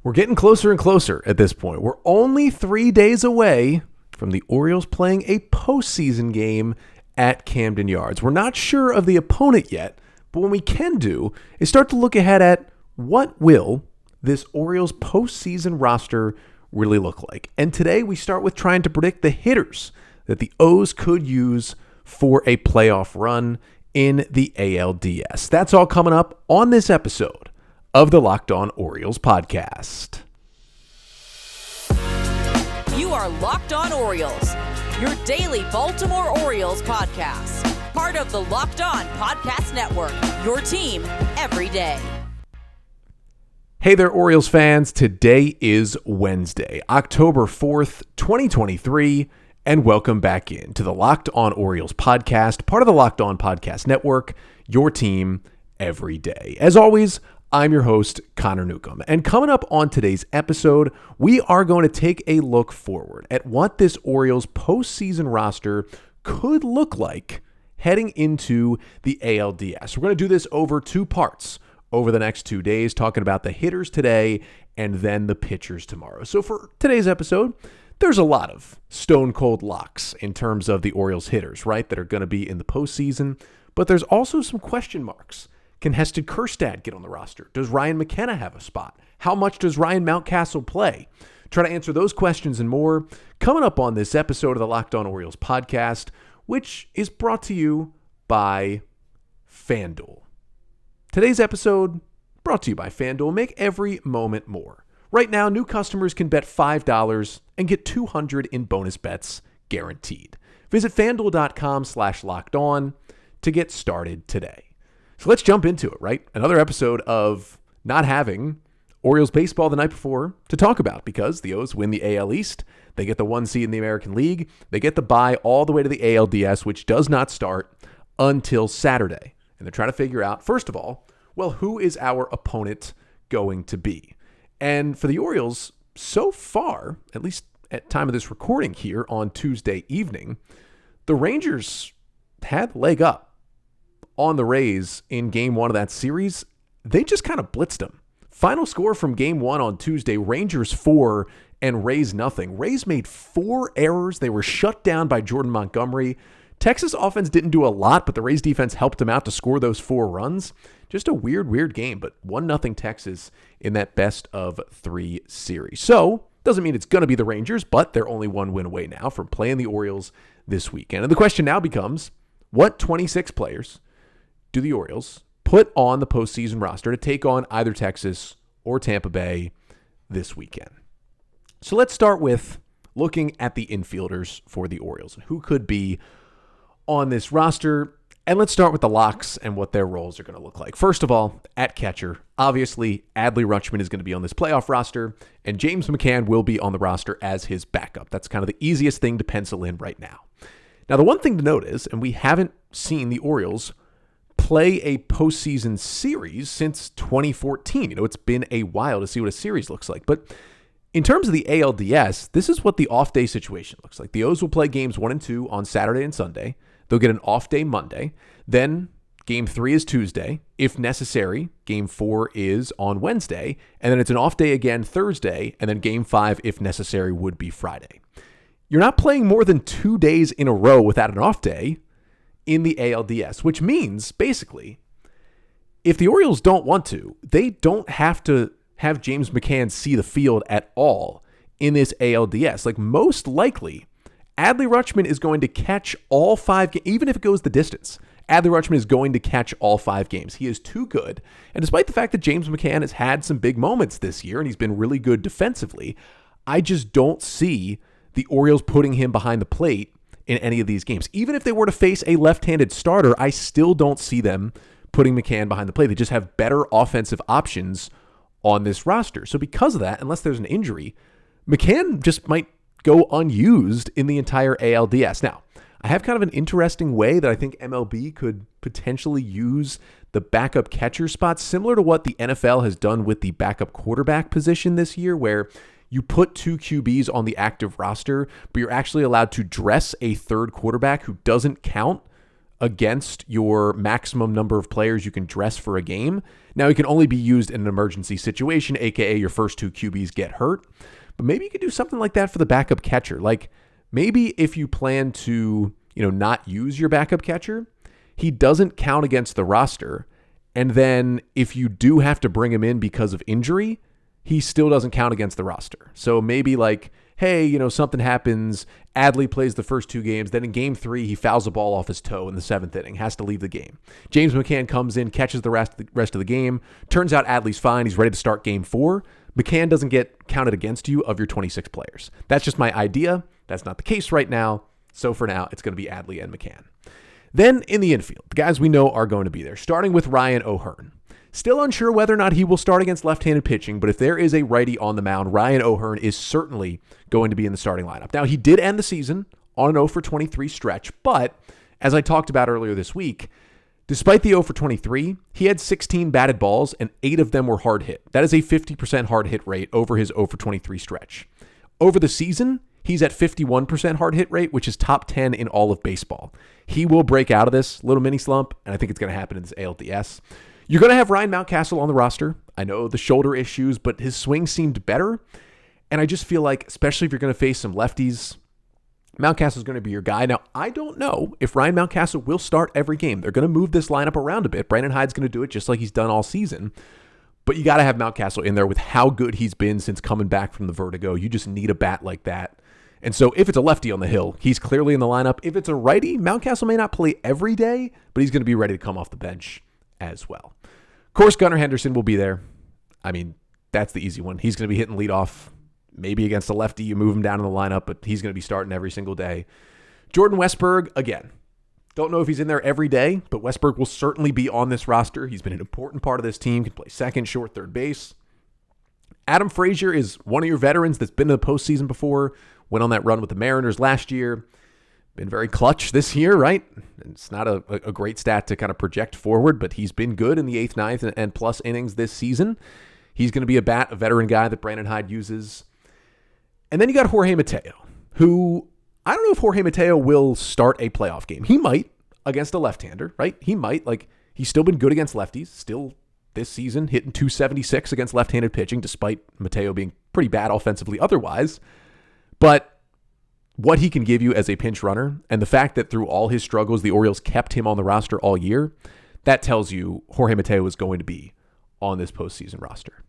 We're getting closer and closer at this point. We're only 3 days away from the Orioles playing a postseason game at Camden Yards. We're not sure of the opponent yet, but what we can do is start to look ahead at what will this Orioles postseason roster really look like. And today we start with trying to predict the hitters that the O's could use for a playoff run in the ALDS. That's all coming up on this episode of the Locked On Orioles podcast. You are Locked On Orioles, your daily Baltimore Orioles podcast. Part of the Locked On Podcast Network, your team every day. Hey there, Orioles fans. Today is Wednesday, October 4th, 2023, and welcome back in to the Locked On Orioles podcast, part of the Locked On Podcast Network, your team every day. As always, I'm your host, Connor Newcomb, and coming up on today's episode, we are going to take a look forward at what this Orioles postseason roster could look like heading into the ALDS. We're going to do this over two parts over the next 2 days, talking about the hitters today and then the pitchers tomorrow. So for today's episode, there's a lot of stone cold locks in terms of the Orioles hitters, right, that are going to be in the postseason, but there's also some question marks. Can Heston Kjerstad get on the roster? Does Ryan McKenna have a spot? How much does Ryan Mountcastle play? Try to answer those questions and more coming up on this episode of the Locked On Orioles podcast, which is brought to you by FanDuel. Today's episode brought to you by FanDuel. Make every moment more. Right now, new customers can bet $5 and get $200 in bonus bets guaranteed. Visit FanDuel.com/lockedon to get started today. So let's jump into it, right? Another episode of not having Orioles baseball the night before to talk about because the O's win the AL East. They get the 1 seed in the American League. They get the bye all the way to the ALDS, which does not start until Saturday. And they're trying to figure out, first of all, well, who is our opponent going to be? And for the Orioles, so far, at least at time of this recording here on Tuesday evening, the Rangers had the leg up on the Rays in game one of that series. They just kind of blitzed them. Final score from game one on Tuesday, Rangers 4 and Rays nothing. Rays made 4 errors. They were shut down by Jordan Montgomery. Texas offense didn't do a lot, but the Rays defense helped them out to score those 4 runs. Just a weird game, but 1-0 Texas in that best of 3 series. So, doesn't mean it's going to be the Rangers, but they're only 1 win away now from playing the Orioles this weekend. And the question now becomes, what 26 players do the Orioles put on the postseason roster to take on either Texas or Tampa Bay this weekend? So let's start with looking at the infielders for the Orioles and who could be on this roster. And let's start with the locks and what their roles are going to look like. First of all, at catcher, obviously Adley Rutschman is going to be on this playoff roster, and James McCann will be on the roster as his backup. That's kind of the easiest thing to pencil in right now. Now, the one thing to note is, and we haven't seen the Orioles play a postseason series since 2014. It's been a while to see what a series looks like. But in terms of the ALDS, this is what the off-day situation looks like. The O's will play games 1 and 2 on Saturday and Sunday. They'll get an off day Monday. Then game 3 is Tuesday. If necessary, game 4 is on Wednesday. And then it's an off day again Thursday. And then game 5, if necessary, would be Friday. You're not playing more than 2 days in a row without an off day in the ALDS, which means basically, if the Orioles don't want to, they don't have to have James McCann see the field at all in this ALDS. Like, most likely, Adley Rutschman is going to catch all 5 games, even if it goes the distance. Adley Rutschman is going to catch all 5 games. He is too good. And despite the fact that James McCann has had some big moments this year and he's been really good defensively, I just don't see the Orioles putting him behind the plate in any of these games. Even if they were to face a left-handed starter, I still don't see them putting McCann behind the plate. They just have better offensive options on this roster. So because of that, unless there's an injury, McCann just might go unused in the entire ALDS. Now, I have kind of an interesting way that I think MLB could potentially use the backup catcher spot, similar to what the NFL has done with the backup quarterback position this year, where you put 2 QBs on the active roster, but you're actually allowed to dress a third quarterback who doesn't count against your maximum number of players you can dress for a game. Now, it can only be used in an emergency situation, aka your first 2 QBs get hurt. But maybe you could do something like that for the backup catcher. Like maybe if you plan to, not use your backup catcher, he doesn't count against the roster. And then if you do have to bring him in because of injury, he still doesn't count against the roster. So maybe like, hey, something happens, Adley plays the first 2 games, then in game 3, he fouls a ball off his toe in the 7th inning, has to leave the game. James McCann comes in, catches the rest of the game. Turns out Adley's fine. He's ready to start game 4. McCann doesn't get counted against you of your 26 players. That's just my idea. That's not the case right now. So for now, it's going to be Adley and McCann. Then in the infield, the guys we know are going to be there, starting with Ryan O'Hearn. Still unsure whether or not he will start against left-handed pitching, but if there is a righty on the mound, Ryan O'Hearn is certainly going to be in the starting lineup. Now, he did end the season on an 0-for-23 stretch, but as I talked about earlier this week, despite the 0-for-23, he had 16 batted balls and 8 of them were hard hit. That is a 50% hard hit rate over his 0-for-23 stretch. Over the season, he's at 51% hard hit rate, which is top 10 in all of baseball. He will break out of this little mini slump, and I think it's going to happen in this ALDS. You're going to have Ryan Mountcastle on the roster. I know the shoulder issues, but his swing seemed better. And I just feel like, especially if you're going to face some lefties, Mountcastle is going to be your guy. Now, I don't know if Ryan Mountcastle will start every game. They're going to move this lineup around a bit. Brandon Hyde's going to do it just like he's done all season. But you got to have Mountcastle in there with how good he's been since coming back from the vertigo. You just need a bat like that. And so if it's a lefty on the hill, he's clearly in the lineup. If it's a righty, Mountcastle may not play every day, but he's going to be ready to come off the bench as well. Of course, Gunnar Henderson will be there. I mean, that's the easy one. He's going to be hitting leadoff. Maybe against a lefty, you move him down in the lineup, but he's going to be starting every single day. Jordan Westburg, again, don't know if he's in there every day, but Westburg will certainly be on this roster. He's been an important part of this team, can play second, short, third base. Adam Frazier is one of your veterans that's been in the postseason before, went on that run with the Mariners last year. Been very clutch this year, right? It's not a great stat to kind of project forward, but he's been good in the 8th, 9th, and plus innings this season. He's going to be a veteran guy that Brandon Hyde uses. And then you got Jorge Mateo, who I don't know if Jorge Mateo will start a playoff game. He might against a left-hander, right? He might. He's still been good against lefties, still this season hitting .276 against left-handed pitching, despite Mateo being pretty bad offensively otherwise. But what he can give you as a pinch runner, and the fact that through all his struggles, the Orioles kept him on the roster all year, that tells you Jorge Mateo is going to be on this postseason roster.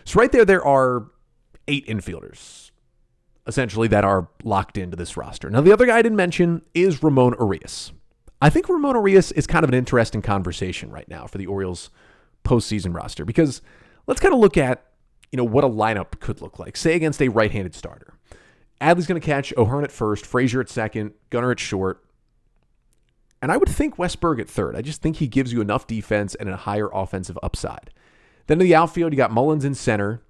So right there are 8 infielders, essentially, that are locked into this roster. Now, the other guy I didn't mention is Ramón Urías. I think Ramón Urías is kind of an interesting conversation right now for the Orioles postseason roster, because let's kind of look at, what a lineup could look like, say against a right-handed starter. Adley's going to catch, O'Hearn at first, Frazier at second, Gunnar at short. And I would think Westburg at third. I just think he gives you enough defense and a higher offensive upside. Then in the outfield, you got Mullins in center.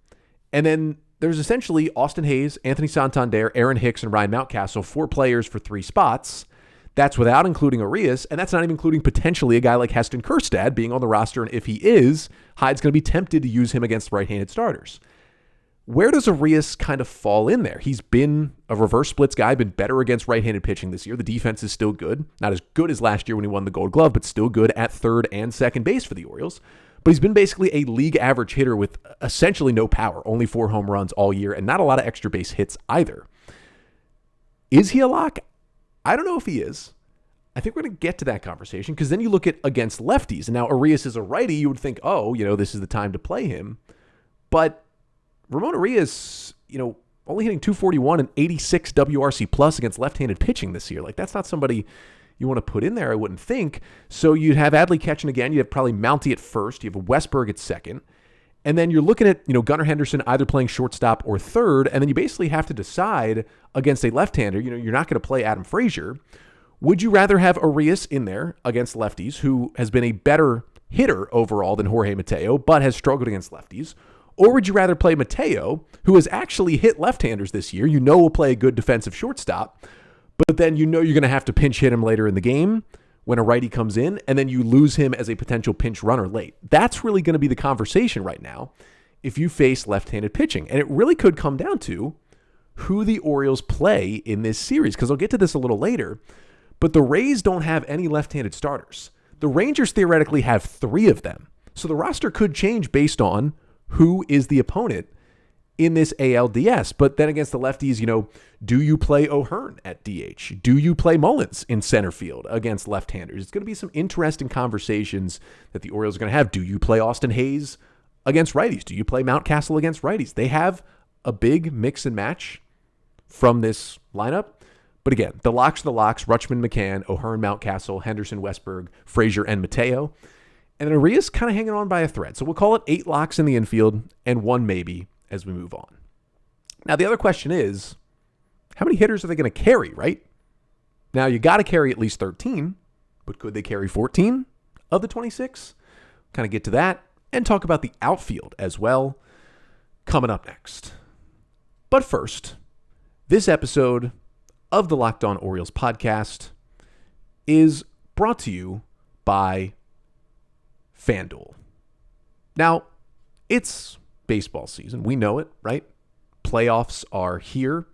And then there's essentially Austin Hayes, Anthony Santander, Aaron Hicks, and Ryan Mountcastle, 4 players for 3 spots. That's without including Urías, and that's not even including potentially a guy like Heston Kjerstad being on the roster. And if he is, Hyde's going to be tempted to use him against right-handed starters. Where does Urías kind of fall in there? He's been a reverse splits guy, been better against right-handed pitching this year. The defense is still good. Not as good as last year when he won the Gold Glove, but still good at third and second base for the Orioles. But he's been basically a league average hitter with essentially no power, only 4 home runs all year, and not a lot of extra base hits either. Is he a lock? I don't know if he is. I think we're going to get to that conversation, because then you look at against lefties, and now Urías is a righty. You would think, this is the time to play him. But Ramón Urías, only hitting .241 and 86 WRC plus against left-handed pitching this year. That's not somebody you want to put in there, I wouldn't think. So you'd have Adley catching again. You have probably Mounty at first. You have Westburg at second. And then you're looking at, Gunnar Henderson either playing shortstop or third. And then you basically have to decide against a left-hander. You're not going to play Adam Frazier. Would you rather have Urías in there against lefties, who has been a better hitter overall than Jorge Mateo, but has struggled against lefties? Or would you rather play Mateo, who has actually hit left-handers this year, will play a good defensive shortstop, but then you're going to have to pinch hit him later in the game when a righty comes in, and then you lose him as a potential pinch runner late? That's really going to be the conversation right now if you face left-handed pitching. And it really could come down to who the Orioles play in this series, because I'll get to this a little later. But the Rays don't have any left-handed starters. The Rangers theoretically have 3 of them. So the roster could change based on who is the opponent in this ALDS. But then against the lefties, do you play O'Hearn at DH? Do you play Mullins in center field against left-handers? It's going to be some interesting conversations that the Orioles are going to have. Do you play Austin Hayes against righties? Do you play Mountcastle against righties? They have a big mix and match from this lineup. But again, the locks are the locks: Rutschman, McCann, O'Hearn, Mountcastle, Henderson, Westberg, Frazier, and Mateo. And then Urías kind of hanging on by a thread. So we'll call it 8 locks in the infield and 1 maybe as we move on. Now, the other question is, how many hitters are they going to carry, right? Now, you got to carry at least 13, but could they carry 14 of the 26? Kind of get to that and talk about the outfield as well coming up next. But first, this episode of the Locked On Orioles podcast is brought to you by FanDuel. Now, it's baseball season. We know it, right? Playoffs are here.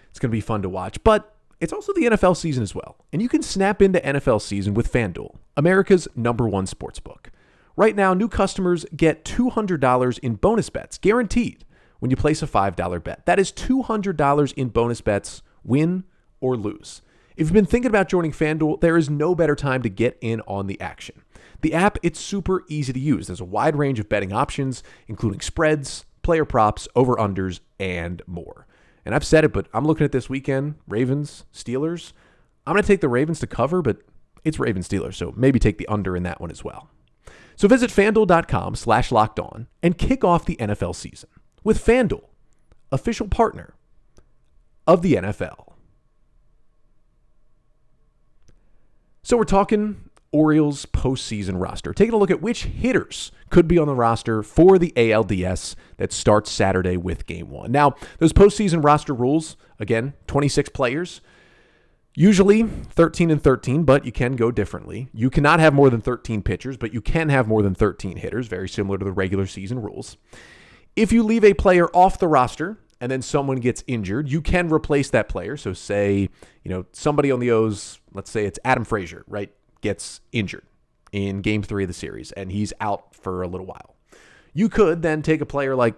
It's going to be fun to watch, but it's also the NFL season as well. And you can snap into NFL season with FanDuel, America's #1 sportsbook. Right now, new customers get $200 in bonus bets, guaranteed, when you place a $5 bet. That is $200 in bonus bets, win or lose. If you've been thinking about joining FanDuel, there is no better time to get in on the action. The app, it's super easy to use. There's a wide range of betting options, including spreads, player props, over-unders, and more. And I've said it, but I'm looking at this weekend, Ravens, Steelers. I'm going to take the Ravens to cover, but it's Ravens-Steelers, so maybe take the under in that one as well. So visit FanDuel.com/lockedon and kick off the NFL season with FanDuel, official partner of the NFL. So we're talking Orioles postseason roster, taking a look at which hitters could be on the roster for the ALDS that starts Saturday with Game 1. Now, those postseason roster rules, again, 26 players, usually 13 and 13, but you can go differently. You cannot have more than 13 pitchers, but you can have more than 13 hitters, very similar to the regular season rules. If you leave a player off the roster and then someone gets injured, you can replace that player. So say, somebody on the O's, let's say it's Adam Frazier, right, gets injured in Game 3 of the series, and he's out for a little while. You could then take a player like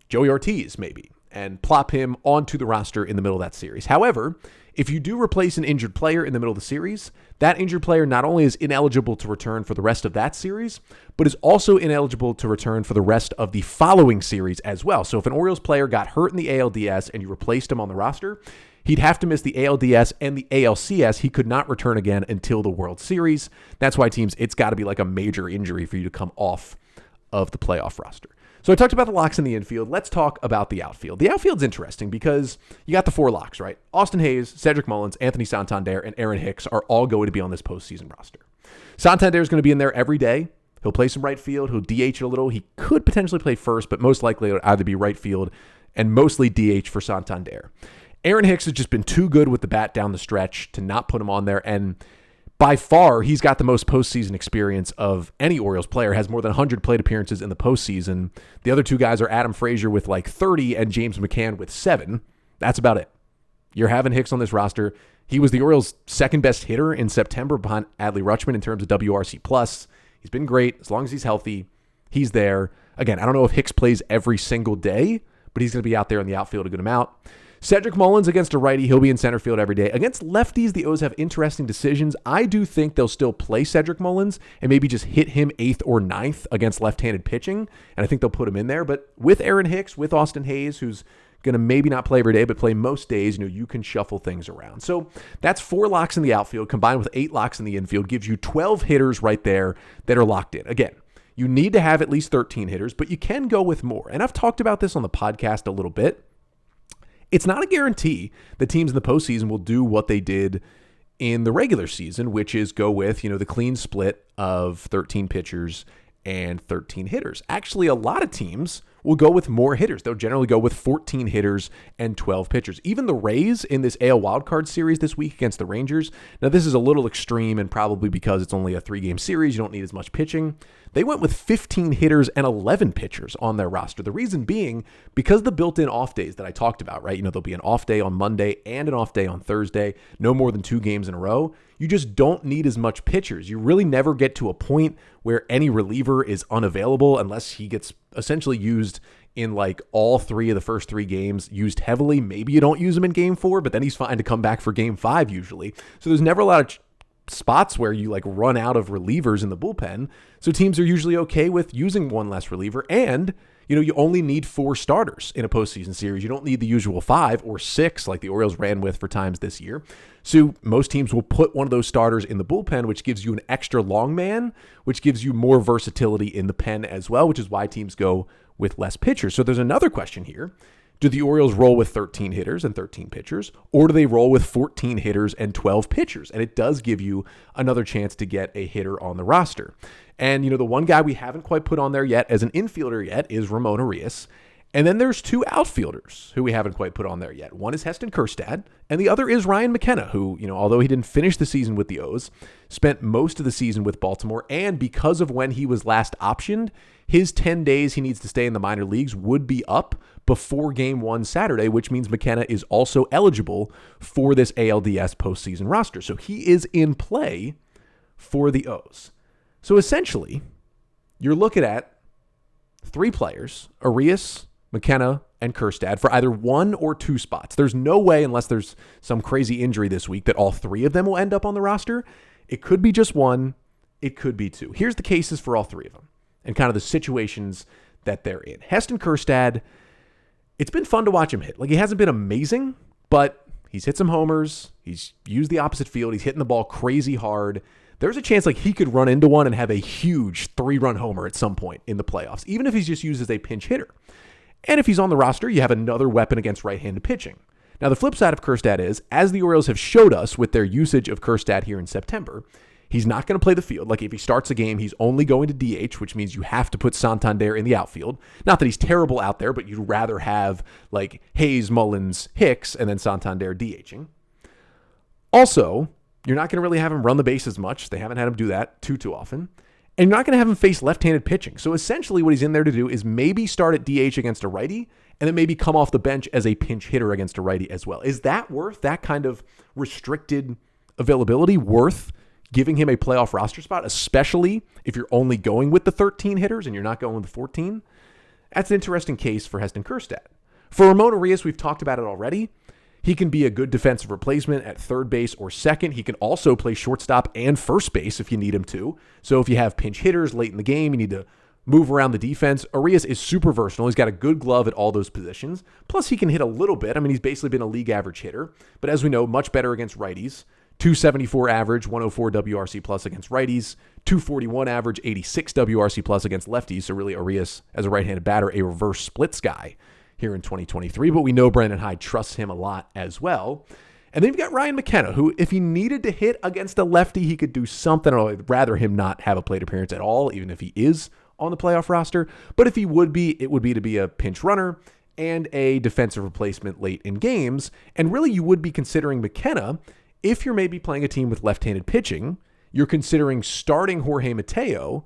Joey Ortiz, maybe, and plop him onto the roster in the middle of that series. However, if you do replace an injured player in the middle of the series, that injured player not only is ineligible to return for the rest of that series, but is also ineligible to return for the rest of the following series as well. So if an Orioles player got hurt in the ALDS and you replaced him on the roster, he'd have to miss the ALDS and the ALCS. He could not return again until the World Series. That's why teams, it's got to be like a major injury for you to come off of the playoff roster. So I talked about the locks in the infield. Let's talk about the outfield. The outfield's interesting because you got the 4 locks, right? Austin Hayes, Cedric Mullins, Anthony Santander, and Aaron Hicks are all going to be on this postseason roster. Santander is going to be in there every day. He'll play some right field. He'll DH a little. He could potentially play first, but most likely it would either be right field and mostly DH for Santander. Aaron Hicks has just been too good with the bat down the stretch to not put him on there, and by far, he's got the most postseason experience of any Orioles player, has more than 100 plate appearances in the postseason. The other 2 guys are Adam Frazier with like 30 and James McCann with 7. That's about it. You're having Hicks on this roster. He was the Orioles' second best hitter in September behind Adley Rutschman in terms of WRC+. He's been great. As long as he's healthy, he's there. Again, I don't know if Hicks plays every single day, but he's going to be out there in the outfield a good amount. Cedric Mullins against a righty, he'll be in center field every day. Against lefties, the O's have interesting decisions. I do think they'll still play Cedric Mullins and maybe just hit him 8th or 9th against left-handed pitching, and I think they'll put him in there. But with Aaron Hicks, with Austin Hayes, who's going to maybe not play every day, but play most days, you can shuffle things around. So that's 4 locks in the outfield combined with 8 locks in the infield, gives you 12 hitters right there that are locked in. Again, you need to have at least 13 hitters, but you can go with more. And I've talked about this on the podcast a little bit. It's not a guarantee that teams in the postseason will do what they did in the regular season, which is go with, the clean split of 13 pitchers and 13 hitters. Actually, a lot of teams will go with more hitters. They'll generally go with 14 hitters and 12 pitchers. Even the Rays in this AL wildcard series this week against the Rangers. Now, this is a little extreme and probably because it's only a 3-game series. You don't need as much pitching. they went with 15 hitters and 11 pitchers on their roster. The reason being because the built-in off days that I talked about, right? There'll be an off day on Monday and an off day on Thursday, no more than 2 games in a row. You just don't need as much pitchers. You really never get to a point where any reliever is unavailable unless he gets essentially used in like all 3 of the first 3 games, used heavily. Maybe you don't use him in game 4, but then he's fine to come back for game 5 usually. So there's never a lot of spots where you like run out of relievers in the bullpen. So teams are usually okay with using one less reliever. And, you only need 4 starters in a postseason series. You don't need the usual 5 or 6 like the Orioles ran with for times this year. So most teams will put one of those starters in the bullpen, which gives you an extra long man, which gives you more versatility in the pen as well, which is why teams go with less pitchers. So there's another question here. Do the Orioles roll with 13 hitters and 13 pitchers, or do they roll with 14 hitters and 12 pitchers? And it does give you another chance to get a hitter on the roster. And, the one guy we haven't quite put on there yet as an infielder yet is Ramón Urías. And then there's 2 outfielders who we haven't quite put on there yet. One is Heston Kjerstad, and the other is Ryan McKenna, who, although he didn't finish the season with the O's, spent most of the season with Baltimore. And because of when he was last optioned, his 10 days he needs to stay in the minor leagues would be up before game 1 Saturday, which means McKenna is also eligible for this ALDS postseason roster. So he is in play for the O's. So essentially, you're looking at 3 players, Urías, McKenna, and Kjerstad, for either 1 or 2 spots. There's no way, unless there's some crazy injury this week, that all 3 of them will end up on the roster. It could be just 1. It could be 2. Here's the cases for all 3 of them and kind of the situations that they're in. Heston Kjerstad, it's been fun to watch him hit. Like, he hasn't been amazing, but he's hit some homers. He's used the opposite field. He's hitting the ball crazy hard. There's a chance like he could run into one and have a huge 3-run homer at some point in the playoffs, even if he's just used as a pinch hitter. And if he's on the roster, you have another weapon against right-handed pitching. Now, the flip side of Kjerstad is, as the Orioles have showed us with their usage of Kjerstad here in September, he's not going to play the field. Like, if he starts a game, he's only going to DH, which means you have to put Santander in the outfield. Not that he's terrible out there, but you'd rather have, like, Hayes, Mullins, Hicks, and then Santander DHing. Also, you're not going to really have him run the bases much. They haven't had him do that too often. And you're not going to have him face left-handed pitching. So essentially what he's in there to do is maybe start at DH against a righty and then maybe come off the bench as a pinch hitter against a righty as well. Is that worth that kind of restricted availability, worth giving him a playoff roster spot, especially if you're only going with the 13 hitters and you're not going with the 14? That's an interesting case for Heston Kjerstad. For Ramón Urías, we've talked about it already. He can be a good defensive replacement at third base or second. He can also play shortstop and first base if you need him to. So if you have pinch hitters late in the game, you need to move around the defense. Urías is super versatile. He's got a good glove at all those positions. Plus, he can hit a little bit. I mean, he's basically been a league average hitter. But as we know, much better against righties. 274 average, 104 WRC plus against righties. 241 average, 86 WRC plus against lefties. So really, Urías, as a right-handed batter, a reverse splits guy here in 2023, but we know Brandon Hyde trusts him a lot as well. And then you've got Ryan McKenna, who, if he needed to hit against a lefty, he could do something. I'd rather him not have a plate appearance at all, even if he is on the playoff roster. But if he would be, it would be to be a pinch runner and a defensive replacement late in games. And really, you would be considering McKenna if you're maybe playing a team with left-handed pitching. You're considering starting Jorge Mateo.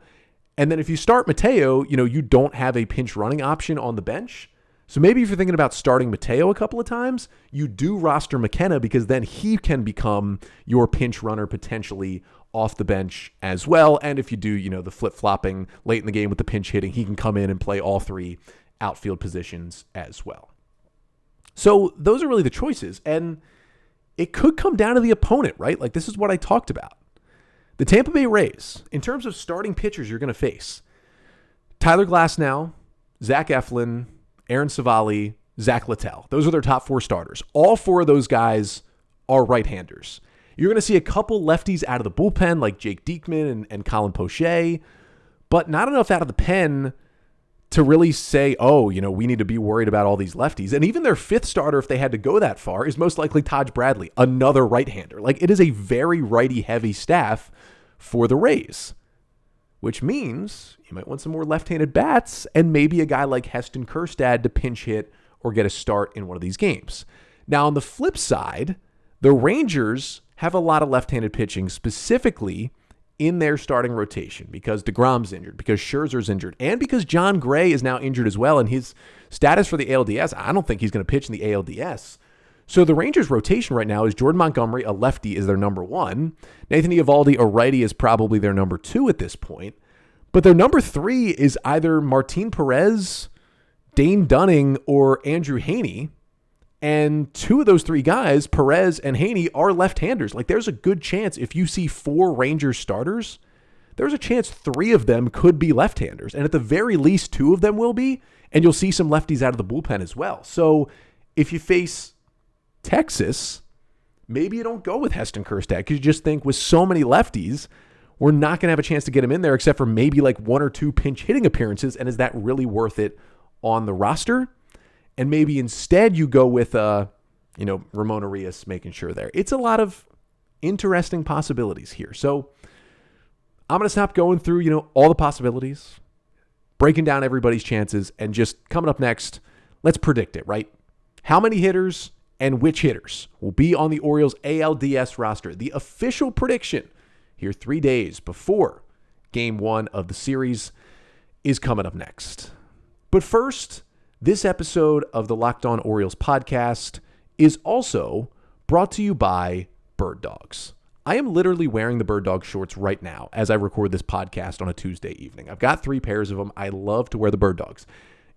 And then if you start Mateo, you don't have a pinch running option on the bench. So maybe if you're thinking about starting Mateo a couple of times, you do roster McKenna because then he can become your pinch runner potentially off the bench as well. And if you do, the flip-flopping late in the game with the pinch hitting, he can come in and play all 3 outfield positions as well. So those are really the choices. And it could come down to the opponent, right? Like, this is what I talked about. The Tampa Bay Rays, in terms of starting pitchers you're going to face, Tyler Glasnow, Zach Eflin, Aaron Savali, Zach Littell. Those are their top 4 starters. All 4 of those guys are right-handers. You're going to see a couple lefties out of the bullpen like Jake Diekman and Colin Poche, but not enough out of the pen to really say, we need to be worried about all these lefties. And even their 5th starter, if they had to go that far, is most likely Taj Bradley, another right-hander. Like, it is a very righty-heavy staff for the Rays, which means you might want some more left-handed bats and maybe a guy like Heston Kjerstad to pinch hit or get a start in one of these games. Now, on the flip side, the Rangers have a lot of left-handed pitching, specifically in their starting rotation because DeGrom's injured, because Scherzer's injured, and because John Gray is now injured as well, and his status for the ALDS, I don't think he's going to pitch in the ALDS. So the Rangers' rotation right now is Jordan Montgomery, a lefty, is their number 1. Nathan Eovaldi, a righty, is probably their number 2 at this point. But their number 3 is either Martin Perez, Dane Dunning, or Andrew Heaney. And 2 of those 3 guys, Perez and Heaney, are left-handers. Like, there's a good chance if you see 4 Rangers starters, there's a chance 3 of them could be left-handers. And at the very least, 2 of them will be. And you'll see some lefties out of the bullpen as well. So if you face Texas, maybe you don't go with Heston Kjerstad because you just think with so many lefties, we're not going to have a chance to get him in there except for maybe like 1 or 2 pinch hitting appearances. And is that really worth it on the roster? And maybe instead you go with, Ramón Urías making sure there. It's a lot of interesting possibilities here. So I'm going to stop going through, all the possibilities, breaking down everybody's chances, and just coming up next, let's predict it, right? How many hitters and which hitters will be on the Orioles ALDS roster? The official prediction here 3 days before Game 1 of the series is coming up next. But first, this episode of the Locked On Orioles podcast is also brought to you by Bird Dogs. I am literally wearing the Bird Dog shorts right now as I record this podcast on a Tuesday evening. I've got 3 pairs of them. I love to wear the Bird Dogs.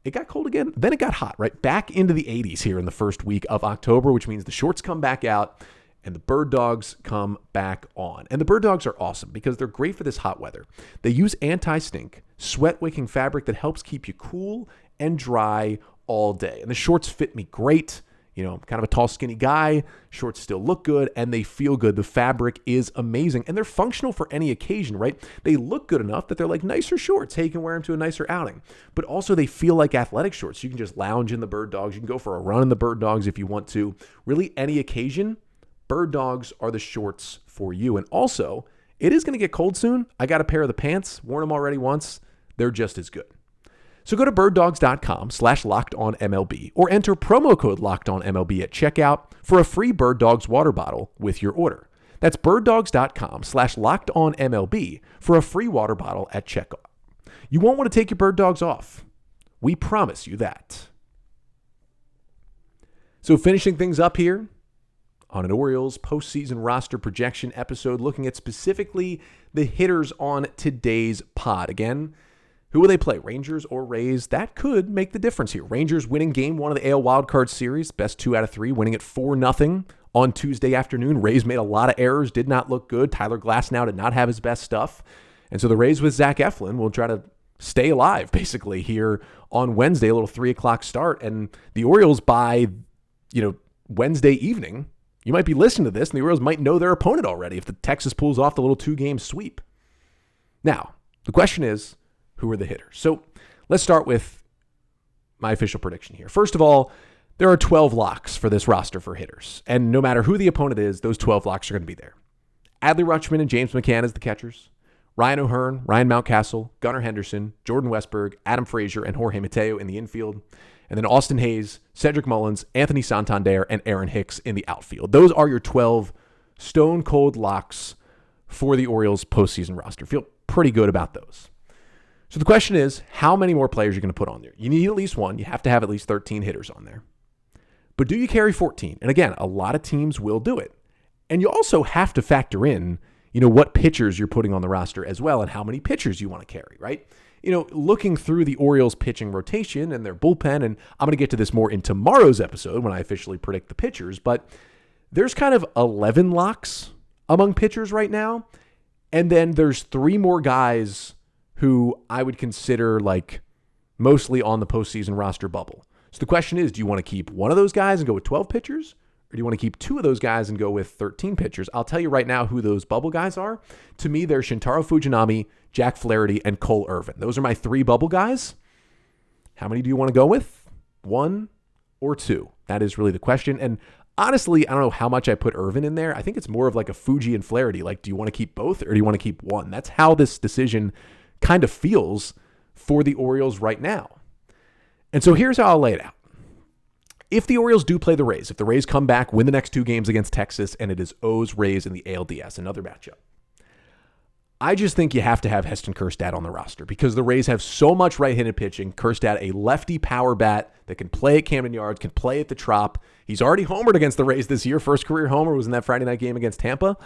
It got cold again, then it got hot, right? Back into the 80s here in the first week of October, which means the shorts come back out and the Bird Dogs come back on. And the Bird Dogs are awesome because they're great for this hot weather. They use anti-stink, sweat-wicking fabric that helps keep you cool and dry all day. And the shorts fit me great. I'm kind of a tall, skinny guy. Shorts still look good and they feel good. The fabric is amazing and they're functional for any occasion, right? They look good enough that they're like nicer shorts. Hey, you can wear them to a nicer outing. But also they feel like athletic shorts. You can just lounge in the Bird Dogs. You can go for a run in the Bird Dogs if you want to. Really, any occasion, Bird Dogs are the shorts for you. And also, it is going to get cold soon. I got a pair of the pants, worn them already once. They're just as good. So go to birddogs.com/lockedonmlb or enter promo code lockedonmlb at checkout for a free Bird Dogs water bottle with your order. That's birddogs.com/lockedonmlb for a free water bottle at checkout. You won't want to take your Bird Dogs off. We promise you that. So finishing things up here on an Orioles postseason roster projection episode, looking at specifically the hitters on today's pod. Again, who will they play, Rangers or Rays? That could make the difference here. Rangers winning Game 1 of the AL Wildcard Series, best 2 out of 3, winning it 4-0 on Tuesday afternoon. Rays made a lot of errors, did not look good. Tyler Glasnow did not have his best stuff. And so the Rays with Zach Eflin will try to stay alive, basically, here on Wednesday, a little 3 o'clock start. And the Orioles by, Wednesday evening, you might be listening to this, and the Orioles might know their opponent already if the Texas pulls off the little 2-game sweep. Now, the question is, who are the hitters? So let's start with my official prediction here. First of all, there are 12 locks for this roster for hitters. And no matter who the opponent is, those 12 locks are going to be there. Adley Rutschman and James McCann as the catchers. Ryan O'Hearn, Ryan Mountcastle, Gunnar Henderson, Jordan Westberg, Adam Frazier, and Jorge Mateo in the infield. And then Austin Hayes, Cedric Mullins, Anthony Santander, and Aaron Hicks in the outfield. Those are your 12 stone-cold locks for the Orioles postseason roster. Feel pretty good about those. So the question is, how many more players are you going to put on there? You need at least one. You have to have at least 13 hitters on there. But do you carry 14? And again, a lot of teams will do it. And you also have to factor in, what pitchers you're putting on the roster as well and how many pitchers you want to carry, right? Looking through the Orioles pitching rotation and their bullpen, and I'm going to get to this more in tomorrow's episode when I officially predict the pitchers, but there's kind of 11 locks among pitchers right now. And then there's 3 more guys who I would consider like mostly on the postseason roster bubble. So the question is, do you want to keep one of those guys and go with 12 pitchers? Or do you want to keep 2 of those guys and go with 13 pitchers? I'll tell you right now who those bubble guys are. To me, they're Shintaro Fujinami, Jack Flaherty, and Cole Irvin. Those are my 3 bubble guys. How many do you want to go with? 1 or 2? That is really the question. And honestly, I don't know how much I put Irvin in there. I think it's more of like a Fuji and Flaherty. Like, do you want to keep both or do you want to keep one? That's how this decision kind of feels for the Orioles right now. And so here's how I'll lay it out. If the Orioles do play the Rays, if the Rays come back, win the next 2 games against Texas, and it is O's Rays in the ALDS, another matchup, I just think you have to have Heston Kjerstad on the roster because the Rays have so much right-handed pitching. Kjerstad, a lefty power bat that can play at Camden Yards, can play at the Trop. He's already homered against the Rays this year. First career homer was in that Friday night game against Tampa.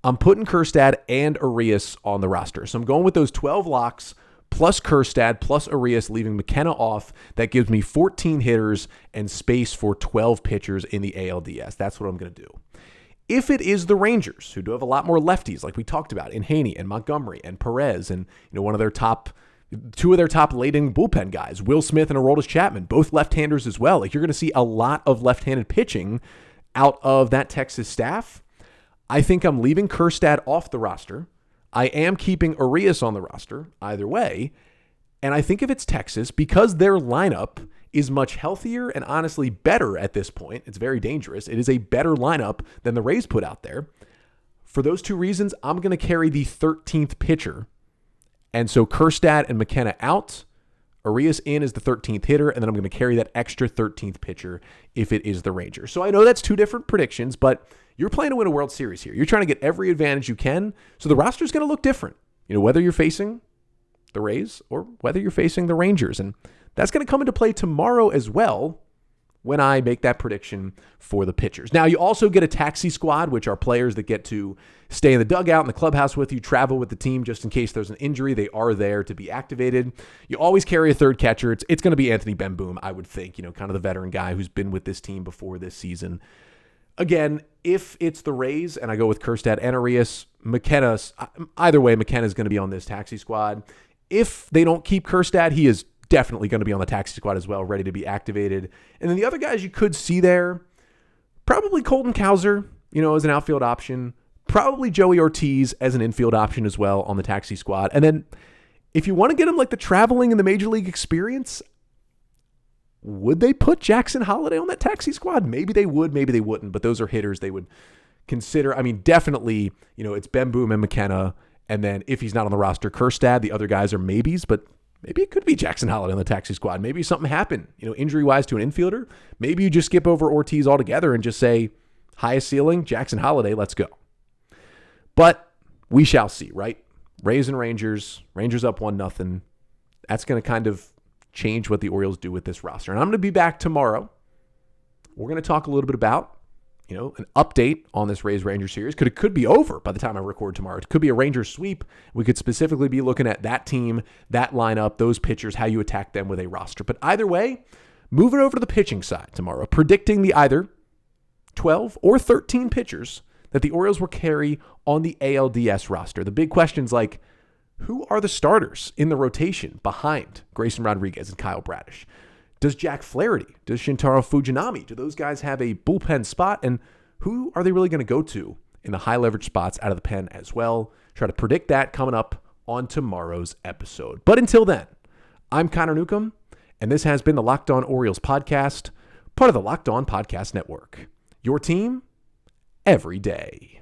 I'm putting Kjerstad and Urías on the roster. So I'm going with those 12 locks plus Kjerstad plus Urías, leaving McKenna off. That gives me 14 hitters and space for 12 pitchers in the ALDS. That's what I'm going to do. If it is the Rangers, who do have a lot more lefties, like we talked about, in Haney and Montgomery and Perez, and two of their top late-inning bullpen guys, Will Smith and Aroldis Chapman, both left-handers as well. Like, you're going to see a lot of left-handed pitching out of that Texas staff. I think I'm leaving Kjerstad off the roster. I am keeping Urías on the roster, either way. And I think if it's Texas, because their lineup is much healthier and honestly better at this point, it's very dangerous. It is a better lineup than the Rays put out there. For those two reasons, I'm going to carry the 13th pitcher. And so Kjerstad and McKenna out, Urías in as the 13th hitter, and then I'm going to carry that extra 13th pitcher if it is the Rangers. So I know that's two different predictions, but you're playing to win a World Series here. You're trying to get every advantage you can, so the roster is going to look different. Whether you're facing the Rays or whether you're facing the Rangers. And that's going to come into play tomorrow as well when I make that prediction for the pitchers. Now, you also get a taxi squad, which are players that get to stay in the dugout in the clubhouse with you, travel with the team just in case there's an injury. They are there to be activated. You always carry a third catcher. It's going to be Anthony Benboom, I would think, kind of the veteran guy who's been with this team before this season. Again, if it's the Rays and I go with Kjerstad and Urías, McKenna, either way, McKenna's going to be on this taxi squad. If they don't keep Kjerstad, he is definitely going to be on the taxi squad as well, ready to be activated. And then the other guys you could see there, probably Colton Cowser, as an outfield option. Probably Joey Ortiz as an infield option as well on the taxi squad. And then if you want to get him like the traveling in the major league experience, would they put Jackson Holliday on that taxi squad? Maybe they would, maybe they wouldn't, but those are hitters they would consider. I mean, definitely, it's Benboom and McKenna. And then if he's not on the roster, Kjerstad, the other guys are maybes, but maybe it could be Jackson Holliday on the taxi squad. Maybe something happened, injury-wise to an infielder. Maybe you just skip over Ortiz altogether and just say, highest ceiling, Jackson Holliday, let's go. But we shall see, right? Rays and Rangers up 1-0. That's going to kind of change what the Orioles do with this roster. And I'm going to be back tomorrow. We're going to talk a little bit about, an update on this Rays-Rangers series. It could be over by the time I record tomorrow. It could be a Rangers sweep. We could specifically be looking at that team, that lineup, those pitchers, how you attack them with a roster. But either way, moving over to the pitching side tomorrow, predicting the either 12 or 13 pitchers that the Orioles will carry on the ALDS roster. The big questions like, who are the starters in the rotation behind Grayson Rodriguez and Kyle Bradish? Does Jack Flaherty, does Shintaro Fujinami, do those guys have a bullpen spot? And who are they really going to go to in the high leverage spots out of the pen as well? Try to predict that coming up on tomorrow's episode. But until then, I'm Connor Newcomb, and this has been the Locked On Orioles podcast, part of the Locked On Podcast Network. Your team every day.